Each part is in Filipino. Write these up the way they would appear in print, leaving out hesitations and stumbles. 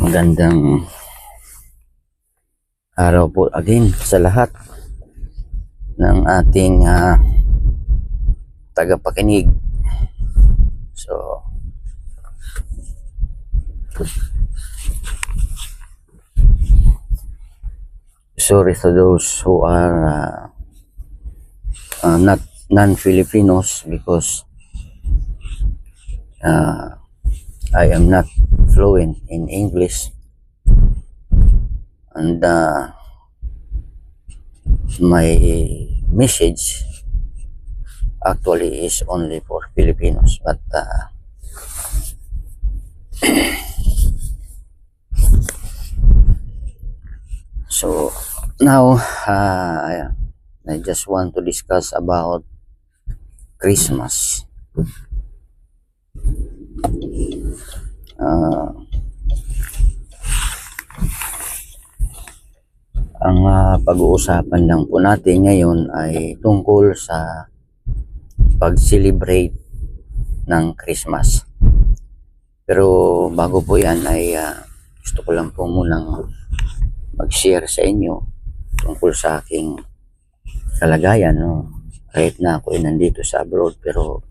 Magandang araw po again sa lahat ng ating tagapakinig. So, sorry to those who are not non-Filipinos because I am not fluent in English, and my message actually is only for Filipinos, but so now I just want to discuss about Christmas. Ang pag-uusapan lang po natin ngayon ay tungkol sa pag-celebrate ng Christmas. Pero bago po yan ay gusto ko lang po munang mag-share sa inyo tungkol sa aking kalagayan. No? Kahit na ako ay nandito sa abroad, pero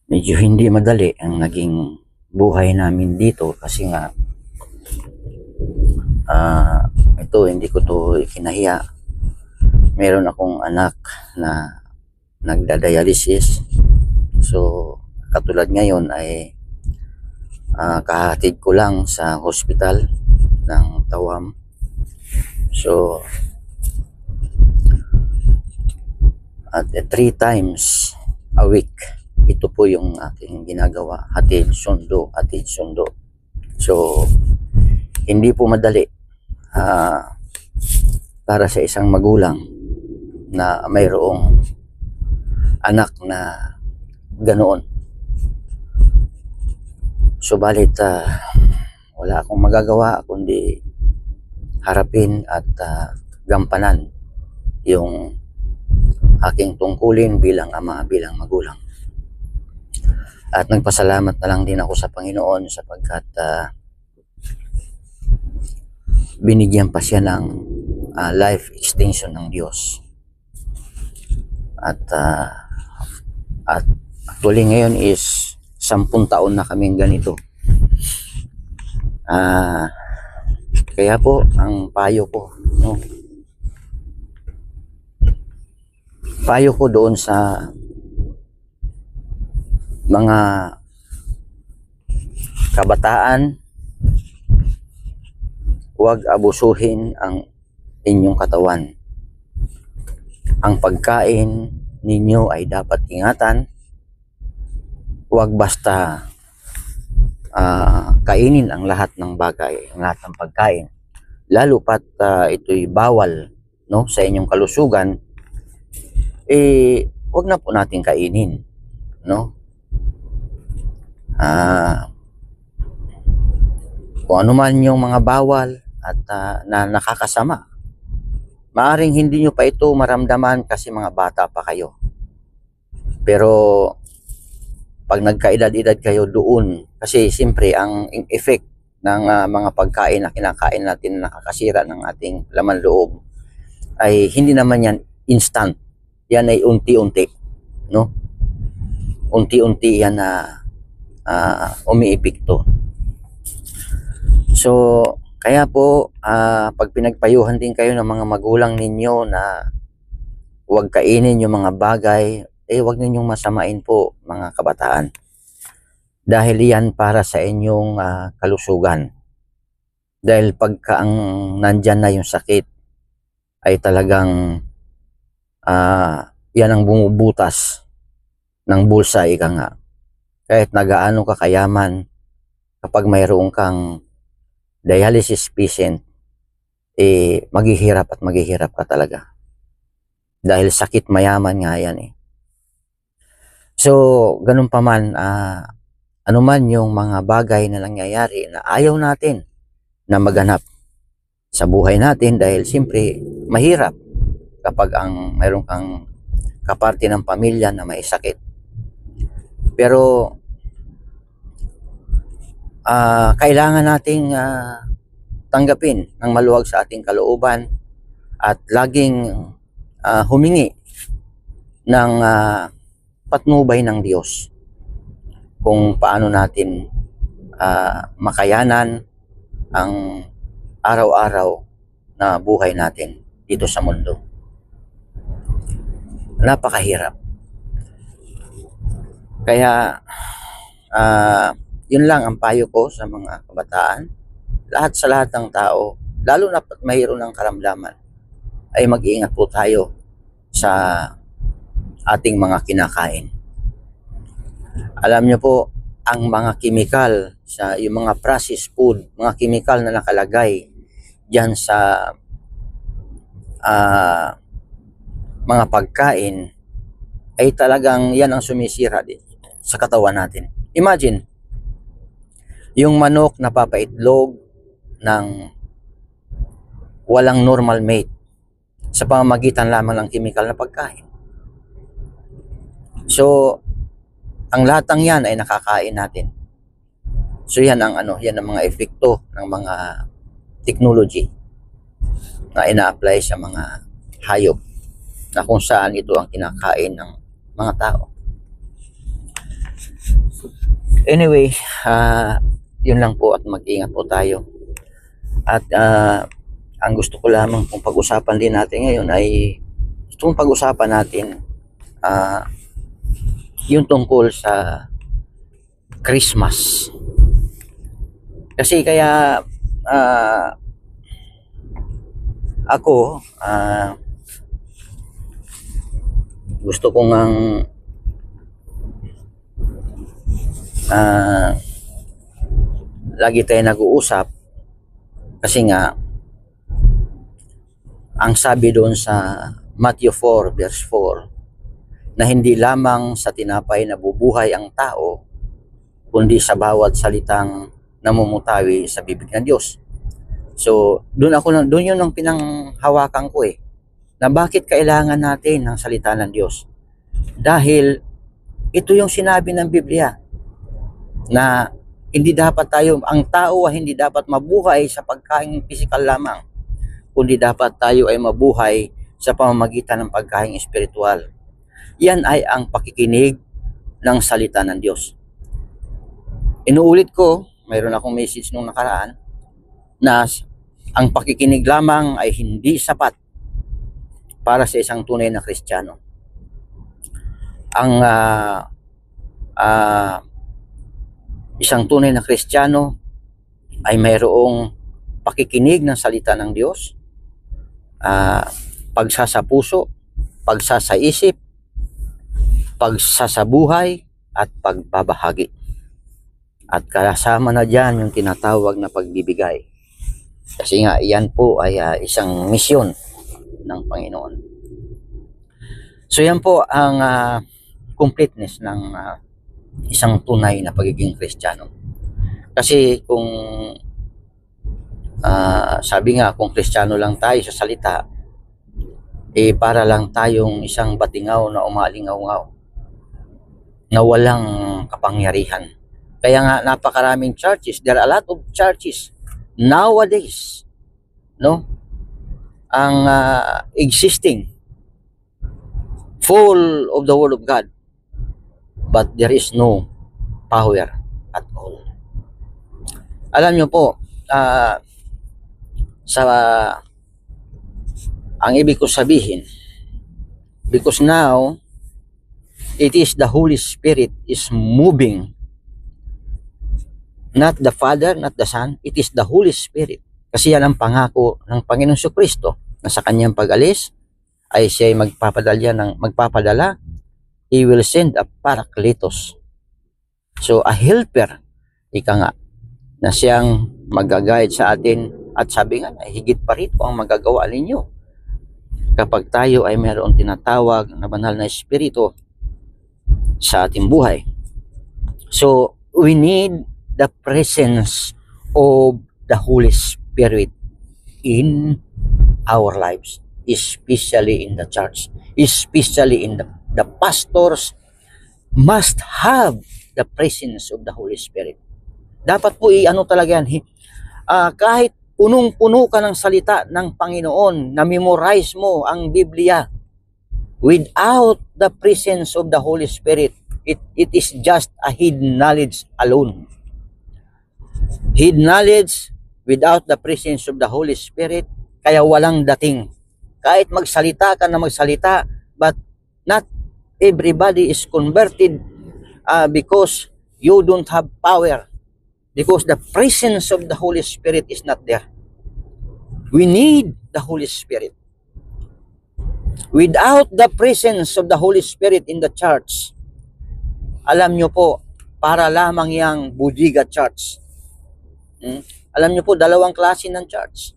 medyo hindi madali ang naging buhay namin dito kasi nga ito, hindi ko to ikinahiya. Meron akong anak na nagdadialysis. So, katulad ngayon ay kahatid ko lang sa hospital ng Tawam. So, at 3 times a week, ito po yung aking ginagawa. Hatid sundo. So, hindi po madali para sa isang magulang na mayroong anak na ganoon. Subalit wala akong magagawa kundi harapin at gampanan yung aking tungkulin bilang ama, bilang magulang. At nagpasalamat na lang din ako sa Panginoon sapagkat binigyan pa siya ng life extension ng Diyos. At actually ngayon is 10 taon na kaming ganito. Kaya po ang payo ko, no? Payo ko doon sa mga kabataan, huwag abusuhin ang inyong katawan. Ang pagkain ninyo ay dapat ingatan. Huwag basta kainin ang lahat ng bagay, ang lahat ng pagkain. Lalo pat ito'y bawal, no, sa inyong kalusugan, huwag na po natin kainin, no? Kung ano man yung mga bawal at na nakakasama, maaring hindi nyo pa ito maramdaman kasi mga bata pa kayo. Pero pag nagkaedad-edad kayo doon, kasi siyempre ang effect ng mga pagkain na kinakain natin na nakakasira ng ating laman loob ay hindi naman yan instant. Yan ay unti-unti, no? Unti-unti yan na umiipikto. So, kaya po, pag pinagpayuhan din kayo ng mga magulang ninyo na huwag kainin yung mga bagay, huwag ninyong masamain po, mga kabataan. Dahil yan para sa inyong kalusugan. Dahil pagka ang nandyan na yung sakit, ay talagang yan ang bumubutas ng bulsa, ika nga. Kahit nagaano ka kayaman, kapag mayroon kang dialysis patient, maghihirap at maghihirap ka talaga. Dahil sakit mayaman nga yan eh. So, ganun pa man, ano man yung mga bagay na nangyayari na ayaw natin na maganap sa buhay natin, dahil siyempre mahirap kapag mayroon kang kaparte ng pamilya na may sakit. Pero kailangan nating tanggapin ng maluwag sa ating kalooban at laging humingi ng patnubay ng Diyos kung paano natin makayanan ang araw-araw na buhay natin dito sa mundo. Napakahirap. Kaya yun lang ang payo ko sa mga kabataan. Sa lahat ng tao, lalo na mayroon ng karamdaman, ay mag-iingat po tayo sa ating mga kinakain. Alam nyo po, ang mga kimikal sa yung mga processed food, mga kimikal na nakalagay diyan sa mga pagkain, ay talagang yan ang sumisira din sa katawan natin. Imagine, yung manok na papaitlog ng walang normal mate sa pamamagitan lamang ng kimikal na pagkain. So, ang lahat ng yan ay nakakain natin. So, yan ang mga epekto ng mga technology na ina-apply sa mga hayop na kung saan ito ang kinakain ng mga tao. Anyway, yun lang po at mag-ingat po tayo. At ang gusto ko lamang kung pag-usapan din natin ngayon ay itong pag-usapan natin yung tungkol sa Christmas. Kasi kaya ako gusto kong lagi tayo nag-uusap kasi nga ang sabi doon sa Matthew 4 verse 4 na hindi lamang sa tinapay nabubuhay ang tao kundi sa bawat salitang namumutawi sa bibig ng Diyos. So, doon yun ang pinanghawakan ko na bakit kailangan natin ng salita ng Diyos. Dahil ito yung sinabi ng Biblia na hindi dapat ang tao ay hindi dapat mabuhay sa pagkain pisikal lamang, kundi dapat tayo ay mabuhay sa pamamagitan ng pagkain espiritual. Yan ay ang pakikinig ng salita ng Diyos. Inuulit ko, mayroon akong message nung nakaraan, na ang pakikinig lamang ay hindi sapat para sa isang tunay na Kristiyano. Ang isang tunay na Kristiyano ay mayroong pakikinig ng salita ng Diyos, pagsasapuso, pagsasaisip, pagsasabuhay, at pagbabahagi. At kasama na dyan yung tinatawag na pagbibigay. Kasi nga, yan po ay isang misyon ng Panginoon. So yan po ang completeness ng isang tunay na pagiging Kristiyano. Kasi kung sabi nga, kung Kristiyano lang tayo sa salita, para lang tayong isang batingaw na umalingaw-ngaw na walang kapangyarihan. Kaya nga napakaraming churches, there are a lot of churches nowadays, no? Ang existing full of the Word of God, but there is no power at all. Alam nyo po, ang ibig ko sabihin, because now it is the Holy Spirit is moving, not the Father, not the Son, it is the Holy Spirit. Kasi yan ang pangako ng Panginoong Jesucristo na sa kanyang pag-alis ay siya magpapadala, He will send a Paracletos. So a helper, ika nga, na siyang mag-guide sa atin, at sabi nga, higit pa rito ang magagawa ninyo kapag tayo ay mayroong tinatawag na banal na espiritu sa ating buhay. So we need the presence of the Holy Spirit in our lives, especially in the church, especially in the pastors must have the presence of the Holy Spirit. Dapat po i-ano talaga yan. Kahit punong-puno ka ng salita ng Panginoon, na memorize mo ang Biblia, without the presence of the Holy Spirit, it is just a hidden knowledge alone. Hidden knowledge without the presence of the Holy Spirit, kaya walang dating. Kahit magsalita ka na magsalita, but not everybody is converted because you don't have power, because the presence of the Holy Spirit is not there. We need the Holy Spirit. Without the presence of the Holy Spirit in the church, alam nyo po, para lamang yang Budiga Church. Alam nyo po, dalawang klase ng church.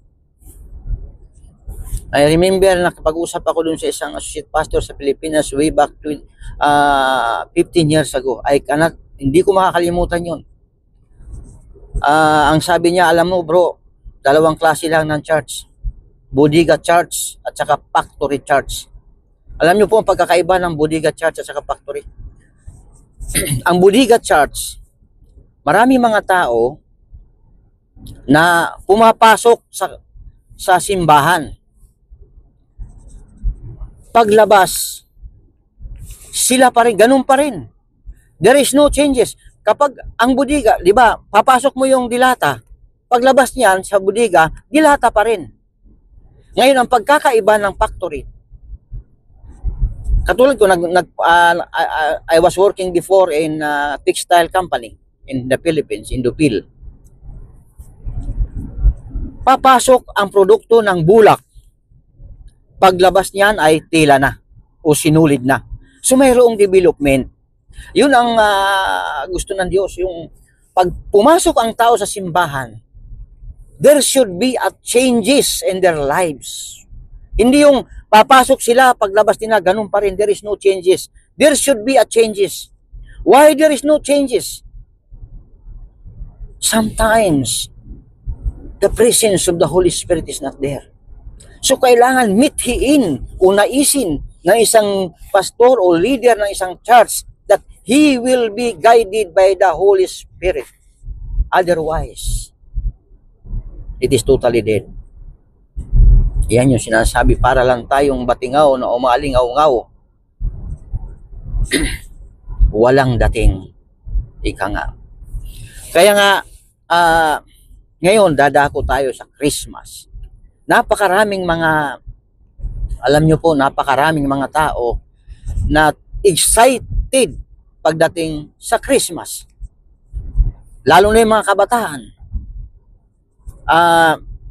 I remember, nakapag-usap ako dun sa isang associate pastor sa Pilipinas way back to 15 years ago. Hindi ko makakalimutan yun. Ang sabi niya, alam mo bro, dalawang klase lang ng church. Budiga Church at saka Factory Church. Alam niyo po ang pagkakaiba ng Budiga Church at saka Factory? Ang Budiga Church, marami mga tao na pumapasok sa simbahan. Paglabas, sila pa rin, ganun pa rin. There is no changes. Kapag ang budiga, di ba, papasok mo yung dilata, paglabas niyan sa budiga, dilata pa rin. Ngayon, ang pagkakaiba ng factory, katulad ko, I was working before in a textile company in the Philippines, in Dupil. Papasok ang produkto ng bulak. Paglabas niyan ay tela na o sinulid na. So mayroong development. Yun ang gusto ng Diyos. Yung pag pumasok ang tao sa simbahan, there should be a changes in their lives. Hindi yung papasok sila, paglabas nila, ganun pa rin. There is no changes. There should be a changes. Why there is no changes? Sometimes, the presence of the Holy Spirit is not there. So, kailangan mithiin o naisin ng isang pastor o leader ng isang church that he will be guided by the Holy Spirit. Otherwise, it is totally dead. Yan yung sinasabi, para lang tayong batingaw na umalingaw-ngaw. Walang dating. Ika nga. Kaya nga, ngayon dadako tayo sa Christmas. Napakaraming mga, alam nyo po, napakaraming mga tao na excited pagdating sa Christmas. Lalo na yung mga kabataan.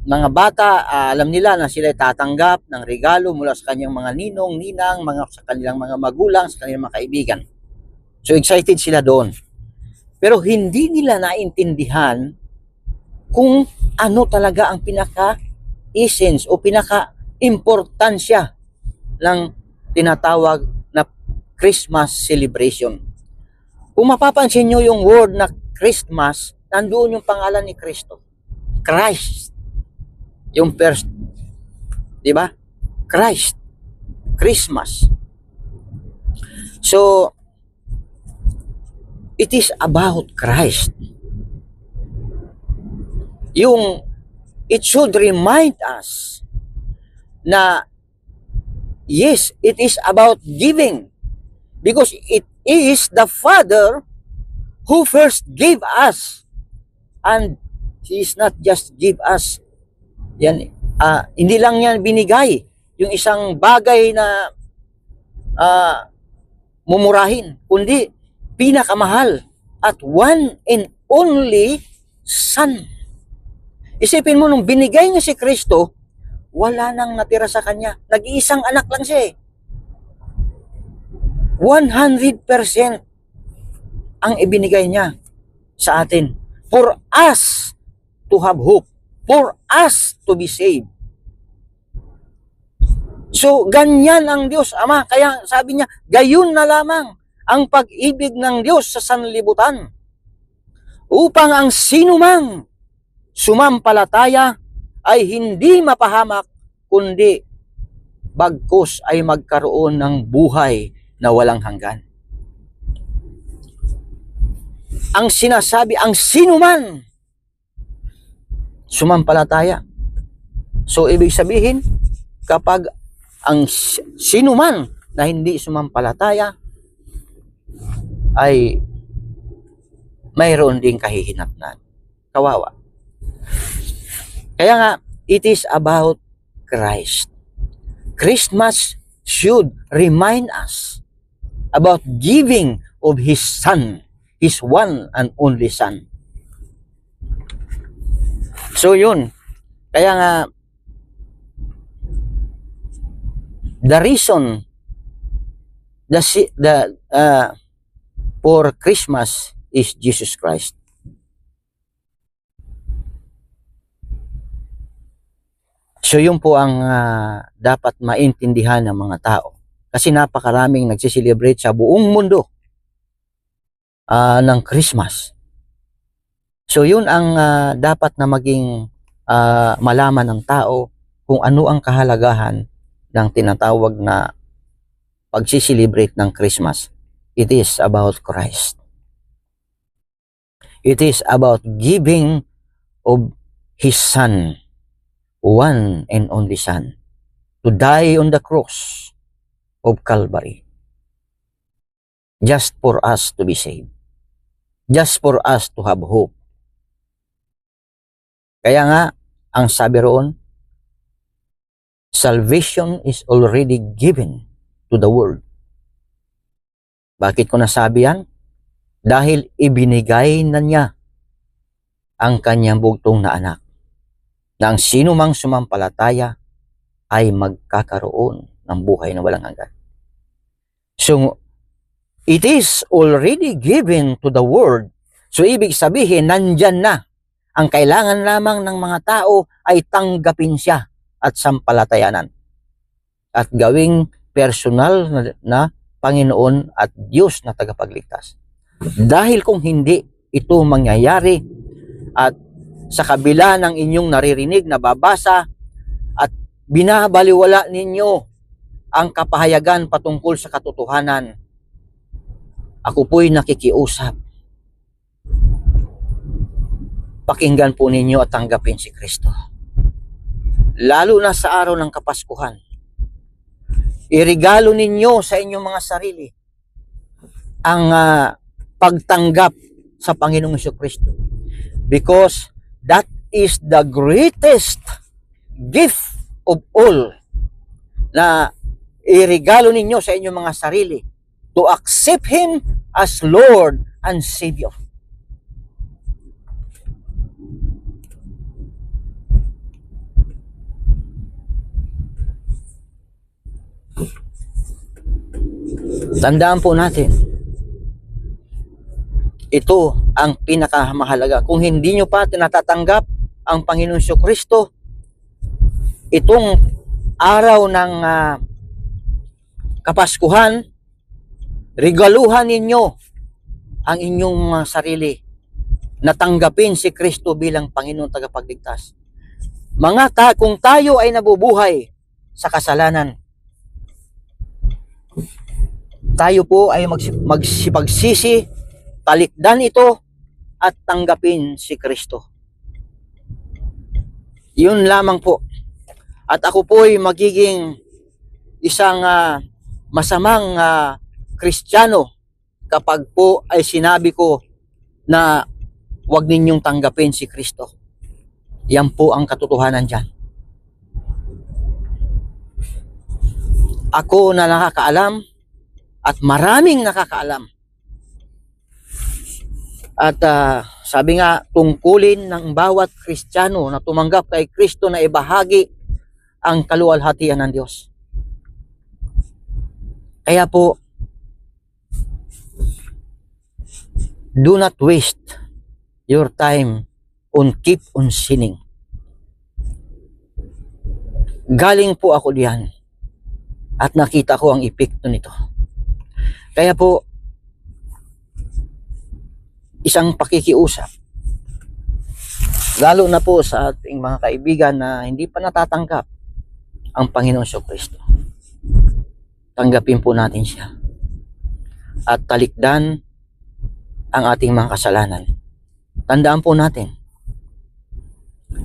Mga bata, alam nila na sila tatanggap ng regalo mula sa kanyang mga ninong, ninang, sa kanilang mga magulang, sa kanilang mga kaibigan. So excited sila doon. Pero hindi nila naintindihan kung ano talaga ang pinaka-essence o pinaka-importansya ng tinatawag na Christmas celebration. Kung mapapansin nyo yung word na Christmas, nandoon yung pangalan ni Kristo. Christ. Yung first. Diba? Christ. Christmas. So, it is about Christ. It should remind us na yes, it is about giving, because it is the Father who first gave us, and He is not just give us yan, hindi lang yan binigay yung isang bagay na mumurahin, kundi pinakamahal at one and only Son. Isipin mo, nung binigay niya si Kristo, wala nang natira sa kanya. Nag-iisang anak lang siya eh. 100% ang ibinigay niya sa atin. For us to have hope. For us to be saved. So, ganyan ang Diyos, Ama. Kaya sabi niya, gayon na lamang ang pag-ibig ng Diyos sa sanlibutan, upang ang sinumang sumampalataya ay hindi mapahamak, kundi bagkus ay magkaroon ng buhay na walang hanggan. ang sinasabi, ang sinuman sumampalataya. So, ibig sabihin, kapag ang sinuman na hindi sumampalataya ay mayroon ding kahihinatnan. Kawawa. Kaya nga, it is about Christ. Christmas should remind us about giving of His Son, His one and only Son. So yun, kaya nga, the reason for Christmas is Jesus Christ. So yun po ang dapat maintindihan ng mga tao. Kasi napakaraming nagsiselebrate sa buong mundo ng Christmas. So yun ang dapat na maging malaman ng tao kung ano ang kahalagahan ng tinatawag na pagsiselebrate ng Christmas. It is about Christ. It is about giving of His Son, one and only Son, to die on the cross of Calvary, just for us to be saved, just for us to have hope. Kaya nga, ang sabi roon, salvation is already given to the world. Bakit ko nasabi yan? Dahil ibinigay na niya ang kanyang bugtong na anak, na ang sino mang sumampalataya ay magkakaroon ng buhay na walang hanggan. So, it is already given to the world. So, ibig sabihin, nandyan na. Ang kailangan lamang ng mga tao ay tanggapin siya at sampalatayanan. At gawing personal na Panginoon at Diyos na tagapagligtas. Dahil kung hindi ito mangyayari at sa kabila ng inyong naririnig, nababasa at binabaliwala ninyo ang kapahayagan patungkol sa katotohanan, ako po'y nakikiusap. Pakinggan po ninyo at tanggapin si Kristo. Lalo na sa araw ng Kapaskuhan. Irigalo ninyo sa inyong mga sarili ang pagtanggap sa Panginoong Jesucristo. Because that is the greatest gift of all na irigalo ninyo sa inyong mga sarili to accept Him as Lord and Savior. Tandaan po natin, ito ang pinakamahalaga. Kung hindi nyo pa tinatatanggap ang Panginoong Jesucristo, itong araw ng Kapaskuhan, regaluhan ninyo ang inyong sarili na tanggapin si Kristo bilang Panginoon tagapagligtas. Kung tayo ay nabubuhay sa kasalanan, tayo po ay magsipagsisi, talikdan ito at tanggapin si Kristo. Yun lamang po. At ako po ay magiging isang masamang Kristiyano kapag po ay sinabi ko na huwag ninyong tanggapin si Kristo. Yan po ang katotohanan dyan. Ako na nakakaalam at maraming nakakaalam. At sabi nga, tungkulin ng bawat Kristiyano na tumanggap kay Kristo na ibahagi ang kaluwalhatian ng Diyos. Kaya po, do not waste your time on keep on sinning. Galing po ako diyan at nakita ko ang epekto nito. Kaya po, isang pakikiusap, lalo na po sa ating mga kaibigan na hindi pa natatanggap ang Panginoong Jesucristo. Tanggapin po natin siya at talikdan ang ating mga kasalanan. Tandaan po natin,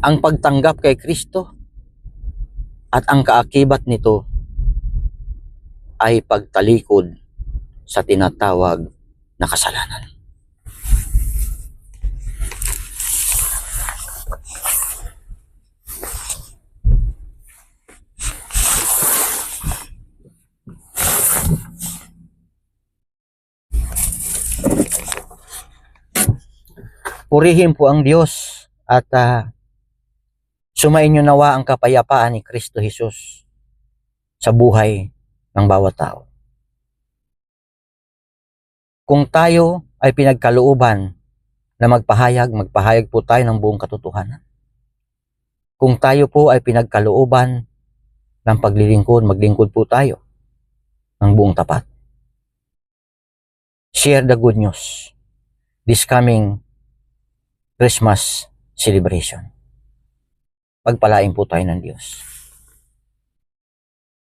ang pagtanggap kay Kristo at ang kaakibat nito ay pagtalikod sa tinatawag na kasalanan. Purihin po ang Diyos at sumainyo nawa ang kapayapaan ni Kristo Jesus sa buhay ng bawat tao. Kung tayo ay pinagkalooban na magpahayag po tayo ng buong katotohanan. Kung tayo po ay pinagkalooban ng paglilingkod, maglingkod po tayo ng buong tapat. Share the good news this coming Christmas celebration. Pagpalain po tayo ng Diyos.